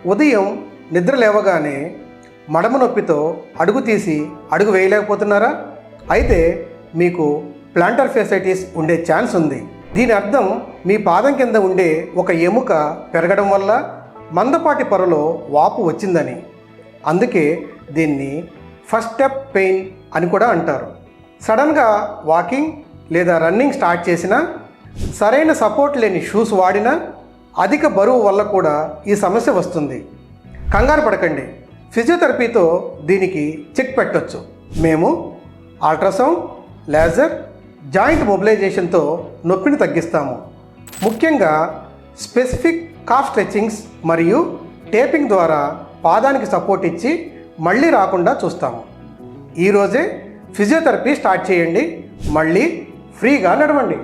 ఉదయం నిద్ర లేవగానే మడమ నొప్పితో అడుగు తీసి అడుగు వేయలేకపోతున్నారా? అయితే మీకు ప్లాంటర్ ఫేసైటిస్ ఉండే ఛాన్స్ ఉంది. దీని అర్థం మీ పాదం కింద ఉండే ఒక ఎముక పెరగడం వల్ల మందపాటి పొరలో వాపు వచ్చిందని. అందుకే దీన్ని ఫస్ట్ స్టెప్ పెయిన్ అని కూడా అంటారు. సడన్గా వాకింగ్ లేదా రన్నింగ్ స్టార్ట్ చేసినా, సరైన సపోర్ట్ లేని షూస్ వాడినా, అధిక బరువు వల్ల కూడా ఈ సమస్య వస్తుంది. కంగారు పడకండి, ఫిజియోథెరపీతో దీనికి చెక్ పెట్టొచ్చు. మేము అల్ట్రాసౌండ్, లేజర్, జాయింట్ మొబిలైజేషన్తో నొప్పిని తగ్గిస్తాము. ముఖ్యంగా స్పెసిఫిక్ కాఫ్ స్ట్రెచ్చింగ్స్ మరియు టేపింగ్ ద్వారా పాదానికి సపోర్ట్ ఇచ్చి మళ్ళీ రాకుండా చూస్తాము. ఈరోజే ఫిజియోథెరపీ స్టార్ట్ చేయండి, మళ్ళీ ఫ్రీగా నడవండి.